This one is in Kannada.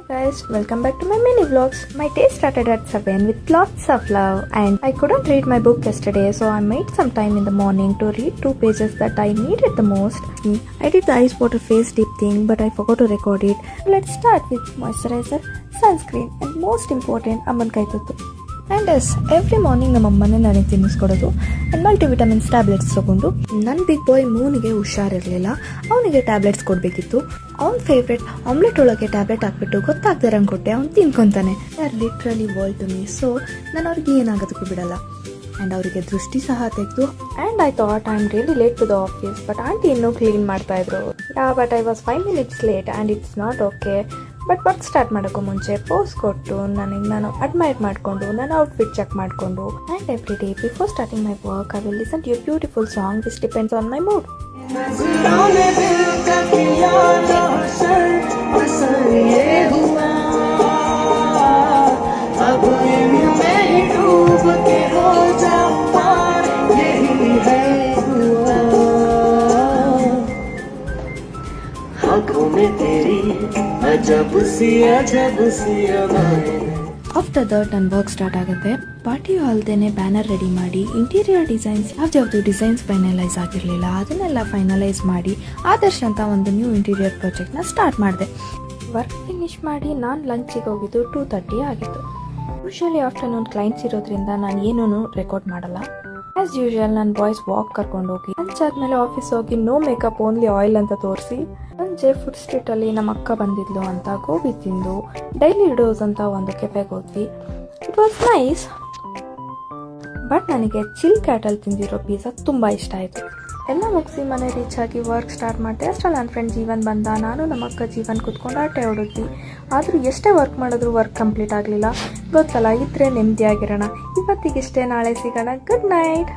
Guys, welcome back to my mini vlogs. My day started at 7 with lots of love, and I couldn't read my book yesterday, so I made some time in the morning to read 2 pages that I needed the most. I did the ice water face dip thing, but I forgot to record it. Let's start with moisturizer, sunscreen, and most important, Amman Kai Tuttu. And as every morning ನಮ್ಮ ಅಮ್ಮನೇ ನನಗೆ ತಿನ್ನಿಸ್ಕೊಡೋದು ಆ್ಯಂಡ್ ಮಲ್ಟಿವಿಟಮಿನ್ಸ್ ಟ್ಯಾಬ್ಲೆಟ್ಸ್ ತೊಗೊಂಡು ನನ್ನ ಬಿಗ್ ಬಾಯ್ ಮೂನಿಗೆ ಹುಷಾರಿರಲಿಲ್ಲ, ಅವನಿಗೆ ಟ್ಯಾಬ್ಲೆಟ್ಸ್ ಕೊಡಬೇಕಿತ್ತು. ಅವ್ನ ಫೇವ್ರೆಟ್ ಆಮ್ಲೆಟ್ ಒಳಗೆ ಟ್ಯಾಬ್ಲೆಟ್ ಹಾಕ್ಬಿಟ್ಟು ಗೊತ್ತಾಗ್ದಿರಂಗೆ ಕೊಟ್ಟೆ, ಅವ್ನು ತಿನ್ಕೊತಾನೆ. Are literally world to me. So ನಾನು ಅವ್ರಿಗೆ ಏನಾಗೋದಕ್ಕೂ ಬಿಡಲ್ಲ. ಆ್ಯಂಡ್ ಅವರಿಗೆ ದೃಷ್ಟಿ ಸಹ ತೆಗೆದು and I thought I am really late to the office, but aunty ಇನ್ನೂ ಕ್ಲೀನ್ ಮಾಡ್ತಾಯಿದ್ರು. But I was 5 minutes late and it's not okay. But work start ಮಾಡೋಕ್ಕೂ ಮುಂಚೆ ಪೋಸ್ ಕೊಟ್ಟು ನಾನು ಅಡ್ಮೈರ್ ಮಾಡಿಕೊಂಡು ನನ್ನ ಔಟ್ಫಿಟ್ ಚೆಕ್ ಮಾಡಿಕೊಂಡು and every day before starting my work I will listen to A beautiful song which depends on my mood. After that ನನ್ನ ವರ್ಕ್ ಸ್ಟಾರ್ಟ್ ಆಗುತ್ತೆ. ಪಾರ್ಟಿ ಅಲ್ದೇನೆ ಬ್ಯಾನರ್ ರೆಡಿ ಮಾಡಿ ಇಂಟೀರಿಯರ್ ಡಿಸೈನ್ಸ್ ಯಾವ್ದು ಡಿಸೈನ್ಸ್ ಫೈನಲೈಸ್ ಆಗಿರಲಿಲ್ಲ, ಅದನ್ನೆಲ್ಲ ಫೈನಲೈಸ್ ಮಾಡಿ ಆದರ್ಶ್ ಅಂತ ಒಂದು ನ್ಯೂ ಇಂಟೀರಿಯರ್ ಪ್ರಾಜೆಕ್ಟ್ನ ಸ್ಟಾರ್ಟ್ ಮಾಡಿದೆ. ವರ್ಕ್ ಫಿನಿಶ್ ಮಾಡಿ ನಾನು ಲಂಚಿಗೆ ಹೋಗಿದ್ದು 2:30 ಆಗಿತ್ತು. ಯೂಶಲಿ ಆಫ್ಟರ್ನೂನ್ ಕ್ಲೈಂಟ್ಸ್ ಇರೋದ್ರಿಂದ ನಾನು ಏನೂ ರೆಕಾರ್ಡ್ ಮಾಡಲ್ಲ. ಆ್ಯಸ್ ಯೂಶುವಲ್ ನನ್ನ ಬಾಯ್ಸ್ ವಾಕ್ ಕರ್ಕೊಂಡು ಹೋಗಿ ಲಂಚ್ ಆದಮೇಲೆ ಆಫೀಸ್ ಹೋಗಿ ನೋ ಮೇಕಪ್ ಓನ್ಲಿ ಆಯಿಲ್ ಅಂತ ತೋರಿಸಿ ಸಂಜೆ ಫುಡ್ ಸ್ಟ್ರೀಟಲ್ಲಿ ನಮ್ಮ ಅಕ್ಕ ಬಂದಿದ್ಲು ಅಂತ ಗೋಬಿ ತಿಂದು ಡೈಲಿ ಡೋಸ್ ಅಂತ ಒಂದು ಕೆಫೆಗೆ ಹೋದ್ವಿ. It was nice. ಬಟ್ ನನಗೆ ಚಿಲ್ ಕ್ಯಾಟಲ್ಲಿ ತಿಂದಿರೋ ಪಿಜ್ಜಾ ತುಂಬ ಇಷ್ಟ ಆಯಿತು. ಎಲ್ಲ ಮುಗಿಸಿ ಮನೆ ರೀಚ್ ಆಗಿ ವರ್ಕ್ ಸ್ಟಾರ್ಟ್ ಮಾಡಿದೆ. ಅಷ್ಟರಲ್ಲಿ ನನ್ನ ಫ್ರೆಂಡ್ ಜೀವನ್ ಬಂದ. ನಾನು ನಮ್ಮ ಅಕ್ಕ ಜೀವನ್ ಕೂತ್ಕೊಂಡು ಆಟೆ ಹೊಡಿದ್ವಿ. ಆದರೂ ಎಷ್ಟೇ ವರ್ಕ್ ಮಾಡಿದ್ರು ವರ್ಕ್ ಕಂಪ್ಲೀಟ್ ಆಗಲಿಲ್ಲ. ಗೊತ್ತಲ್ಲ, ಇದ್ರೆ ನೆಮ್ಮದಿಯಾಗಿರೋಣ. ಇವತ್ತಿಗಿಷ್ಟೇ, ನಾಳೆ ಸಿಗೋಣ. Good night.